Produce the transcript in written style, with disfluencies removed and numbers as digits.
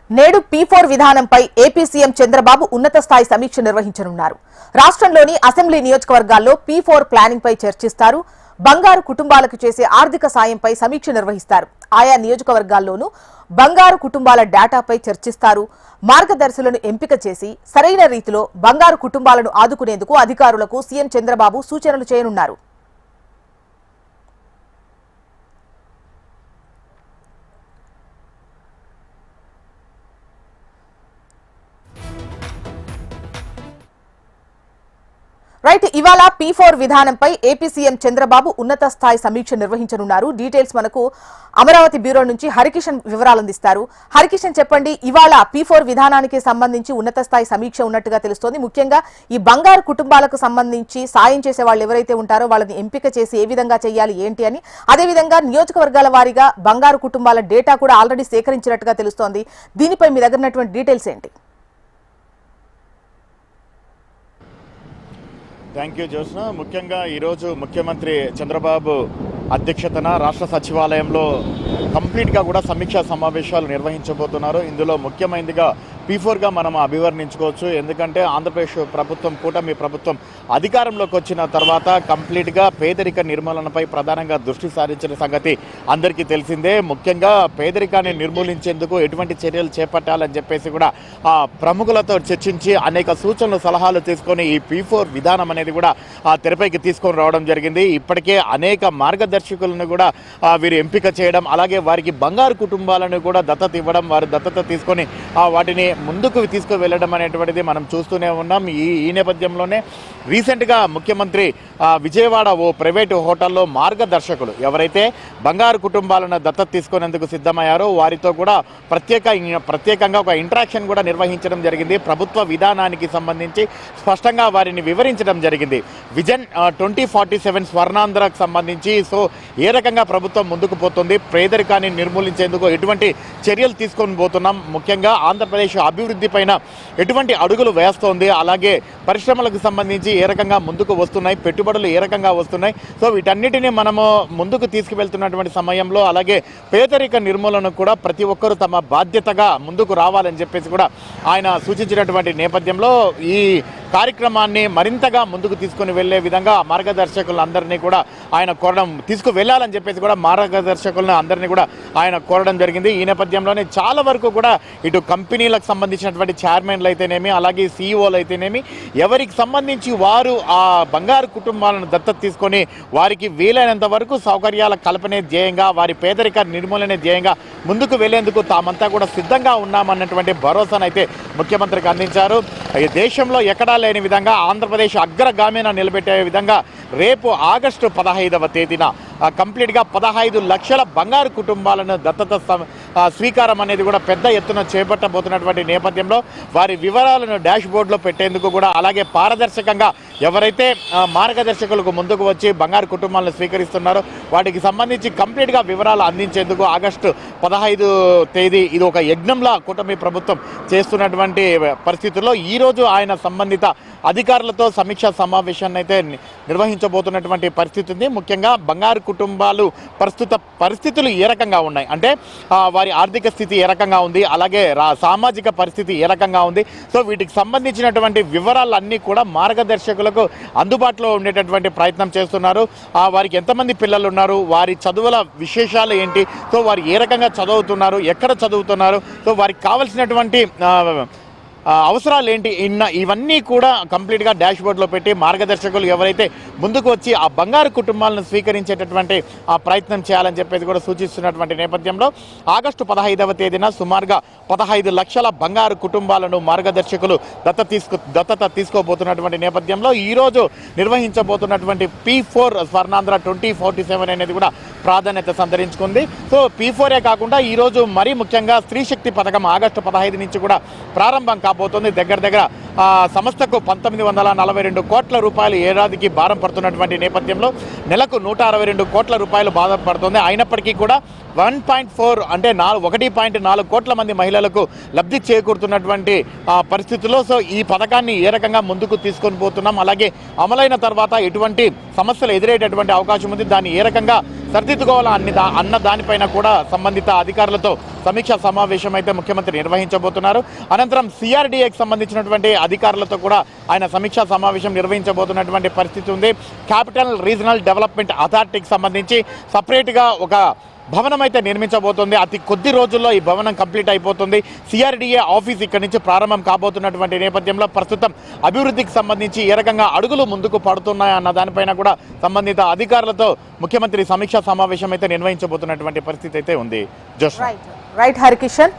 నేడు P4 విధానంపై AP CM Chandrababu ఉన్నత స్థాయి సమీక్ష నిర్వహించనున్నారు. రాష్ట్రంలోని అసెంబ్లీ నియోజకవర్గాల్లో P4 ప్లానింగ్ పై చర్చిస్తారు. బంగారు కుటుంబాలకు చేసే ఆర్థిక సాయంపై సమీక్ష నిర్వహిస్తారు. ఆయా నియోజకవర్గాల్లోనూ బంగారు కుటుంబాల డేటాపై చర్చిస్తారు. మార్గదర్శులను ఎంపిక చేసి సరైన రీతిలో బంగారు కుటుంబాలను ఆదుకునేందుకు అధికారులకు సీఎం చంద్రబాబు సూచనలు చేయనున్నారు. రైట్, ఇవాళ P4 విధానంపై ఏపీ సీఎం చంద్రబాబు ఉన్నత స్థాయి సమీక్ష నిర్వహించనున్నారు. డీటెయిల్స్ మనకు అమరావతి బ్యూరో నుంచి హరికిషన్ వివరాలు అందిస్తారు. హరికిషన్, చెప్పండి, ఇవాళ P4 విధానానికి సంబంధించి ఉన్నత స్థాయి సమీక్ష ఉన్నట్టుగా తెలుస్తోంది. ముఖ్యంగా ఈ బంగారు కుటుంబాలకు సంబంధించి సాయం చేసే వాళ్ళు ఎవరైతే ఉంటారో వాళ్ళని ఎంపిక చేసి ఏ విధంగా చేయాలి ఏంటి అని, అదేవిధంగా నియోజకవర్గాల వారీగా బంగారు కుటుంబాల డేటా కూడా ఆల్రెడీ సేకరించినట్టుగా తెలుస్తోంది. దీనిపై మీ దగ్గర ఉన్నటువంటి డీటెయిల్స్ ఏంటి? Thank you Jyotsna. ముఖ్యంగా ఈరోజు ముఖ్యమంత్రి చంద్రబాబు అధ్యక్షతన రాష్ట్ర సచివాలయంలో కంప్లీట్గా కూడా సమీక్షా సమావేశాలు నిర్వహించబోతున్నారు. ఇందులో ముఖ్యమైనదిగా P4గా మనం అభివర్ణించుకోవచ్చు. ఎందుకంటే ఆంధ్రప్రదేశ్ ప్రభుత్వం, కూటమి ప్రభుత్వం అధికారంలోకి వచ్చిన తర్వాత కంప్లీట్గా పేదరిక నిర్మూలనపై ప్రధానంగా దృష్టి సారించిన సంగతి అందరికీ తెలిసిందే. ముఖ్యంగా పేదరికాన్ని నిర్మూలించేందుకు ఎటువంటి చర్యలు చేపట్టాలని చెప్పేసి కూడా ప్రముఖులతో చర్చించి అనేక సూచనలు, సలహాలు తీసుకొని ఈ P4 విధానం అనేది కూడా తెరపైకి తీసుకొని రావడం జరిగింది. ఇప్పటికే అనేక మార్గదర్శకులను కూడా వీరు ఎంపిక చేయడం, అలాగే వారికి బంగారు కుటుంబాలను కూడా దత్తత ఇవ్వడం, వారు దత్తత తీసుకొని వాటిని ముందుకు తీసుకువెళ్ళడం అనేటువంటిది మనం చూస్తూనే ఉన్నాం. ఈ నేపథ్యంలోనే రీసెంట్గా ముఖ్యమంత్రి విజయవాడ ఓ ప్రైవేటు హోటల్లో మార్గదర్శకులు ఎవరైతే బంగారు కుటుంబాలను దత్తత తీసుకునేందుకు సిద్ధమయ్యారో వారితో కూడా ప్రత్యేకంగా ఒక ఇంటరాక్షన్ కూడా నిర్వహించడం జరిగింది. ప్రభుత్వ విధానానికి సంబంధించి స్పష్టంగా వారిని వివరించడం జరిగింది. విజన్ 2047 స్వర్ణాంధ్రకు సంబంధించి ఏ రకంగా ప్రభుత్వం ముందుకు పోతుంది, పేదరికాన్ని నిర్మూలించేందుకు ఎటువంటి చర్యలు తీసుకొని పోతున్నాం, ముఖ్యంగా ఆంధ్రప్రదేశ్ అభివృద్ధి పైన ఎటువంటి అడుగులు వేస్తోంది, అలాగే పరిశ్రమలకు సంబంధించి ఏ రకంగా ముందుకు వస్తున్నాయి, పెట్టుబడులు ఏ రకంగా వస్తున్నాయి, వీటన్నిటిని మనము ముందుకు తీసుకువెళ్తున్నటువంటి సమయంలో అలాగే పేదరిక నిర్మూలన కూడా ప్రతి ఒక్కరూ తమ బాధ్యతగా ముందుకు రావాలని చెప్పేసి కూడా ఆయన సూచించినటువంటి నేపథ్యంలో ఈ కార్యక్రమాన్ని మరింతగా ముందుకు తీసుకుని వెళ్లే విధంగా మార్గదర్శకులందరినీ కూడా ఆయన కోరడం, తీసుకువెళ్లాలని చెప్పేసి కూడా మార్గదర్శకులను అందరినీ కూడా ఆయన కోరడం జరిగింది. ఈ నేపథ్యంలోనే చాలా వరకు కూడా ఇటు కంపెనీలకు సంబంధించినటువంటి చైర్మన్లు అయితేనేమి, అలాగే సీఈఓలు అయితేనేమి, ఎవరికి సంబంధించి వారు ఆ బంగారు కుటుంబాలను దత్తత తీసుకొని వారికి వీలైనంత వరకు సౌకర్యాల కల్పనే ధ్యేయంగా, వారి పేదరిక నిర్మూలనే ధ్యేయంగా ముందుకు వెళ్లేందుకు తామంతా కూడా సిద్ధంగా ఉన్నామన్నటువంటి భరోసానైతే ముఖ్యమంత్రికి అందించారు. ఈ దేశంలో ఎక్కడా లేని విధంగా ఆంధ్రప్రదేశ్ అగ్రగామిన నిలబెట్టే విధంగా రేపు ఆగస్టు 15వ తేదీన కంప్లీట్గా 15 లక్షల బంగారు కుటుంబాలను దత్తత స్వీకారం అనేది కూడా పెద్ద ఎత్తున చేపట్టబోతున్నటువంటి నేపథ్యంలో వారి వివరాలను డాష్ బోర్డులో పెట్టేందుకు కూడా, అలాగే పారదర్శకంగా ఎవరైతే మార్గదర్శకులకు ముందుకు వచ్చి బంగారు కుటుంబాలను స్వీకరిస్తున్నారో వాటికి సంబంధించి కంప్లీట్గా వివరాలు అందించేందుకు ఆగస్టు 15 తేదీ ఇది ఒక యజ్ఞంలా కూటమి ప్రభుత్వం చేస్తున్నటువంటి పరిస్థితుల్లో ఈరోజు ఆయన సంబంధిత అధికారులతో సమీక్షా సమావేశాన్ని అయితే నిర్వహించబోతున్నటువంటి పరిస్థితి ఉంది. ముఖ్యంగా బంగారు కుటుంబాలు ప్రస్తుత పరిస్థితులు ఏ రకంగా ఉన్నాయి, అంటే వారి ఆర్థిక స్థితి ఏ రకంగా ఉంది, అలాగే సామాజిక పరిస్థితి ఏ రకంగా ఉంది, వీటికి సంబంధించినటువంటి వివరాలన్నీ కూడా మార్గదర్శకులకు అందుబాటులో ఉండేటటువంటి ప్రయత్నం చేస్తున్నారు. వారికి ఎంతమంది పిల్లలు ఉన్నారు, వారి చదువుల విశేషాలు ఏంటి, వారు ఏ రకంగా చదువుతున్నారు, ఎక్కడ చదువుతున్నారు, వారికి కావాల్సినటువంటి అవసరాలు ఏంటి, ఇవన్నీ కూడా కంప్లీట్గా డాష్ బోర్డులో పెట్టి మార్గదర్శకులు ఎవరైతే ముందుకు వచ్చి ఆ బంగారు కుటుంబాలను స్వీకరించేటటువంటి ప్రయత్నం చేయాలని చెప్పేసి కూడా సూచిస్తున్నటువంటి నేపథ్యంలో ఆగస్టు 15వ తేదీన సుమారుగా 15 లక్షల బంగారు కుటుంబాలను మార్గదర్శకులు దత్తత తీసుకోబోతున్నటువంటి నేపథ్యంలో ఈరోజు నిర్వహించబోతున్నటువంటి P4 స్వర్ణాంధ్ర 2047 అనేది కూడా ప్రాధాన్యత సంతరించుకుంది. P4ఏ కాకుండా ఈరోజు మరీ ముఖ్యంగా స్త్రీ శక్తి పథకం ఆగస్టు 15 నుంచి కూడా ప్రారంభం కాబోతోంది. దగ్గర సంస్థకు 1942 కోట్ల రూపాయలు ఏడాదికి భారం పడుతున్నటువంటి నేపథ్యంలో నెలకు 162 కోట్ల రూపాయలు భారం పడుతుంది. అయినప్పటికీ కూడా 1.4 అంటే 1.4 కోట్ల మంది మహిళలకు లబ్ధి చేకూరుతున్నటువంటి పరిస్థితుల్లో ఈ పథకాన్ని ఏ రకంగా ముందుకు తీసుకొని పోతున్నాం, అలాగే అమలైన తర్వాత ఎటువంటి సమస్యలు ఎదురయ్యేటటువంటి అవకాశం ఉంది, దాన్ని ఏ రకంగా సరిదిద్దుకోవాలా అన్న దానిపైన కూడా సంబంధిత అధికారులతో సమీక్షా సమావేశం అయితే ముఖ్యమంత్రి నిర్వహించబోతున్నారు. అనంతరం సిఆర్డీఏకి సంబంధించినటువంటి అధికారులతో కూడా ఆయన సమీక్షా సమావేశం నిర్వహించబోతున్నటువంటి పరిస్థితి ఉంది. క్యాపిటల్ రీజనల్ డెవలప్మెంట్ అథారిటీకి సంబంధించి సపరేట్గా ఒక భవనం అయితే నిర్మించబోతోంది. అతి కొద్ది రోజుల్లో ఈ భవనం కంప్లీట్ అయిపోతుంది. సిఆర్డీఏ ఆఫీస్ ఇక్కడి నుంచి ప్రారంభం కాబోతున్నటువంటి నేపథ్యంలో ప్రస్తుతం అభివృద్ధికి సంబంధించి ఏ రకంగా అడుగులు ముందుకు పడుతున్నాయి అన్న దానిపైన కూడా సంబంధిత అధికారులతో ముఖ్యమంత్రి సమీక్షా సమావేశం అయితే నిర్వహించబోతున్నటువంటి పరిస్థితి అయితే ఉంది. జోష్ రైట్ హరికిషన్.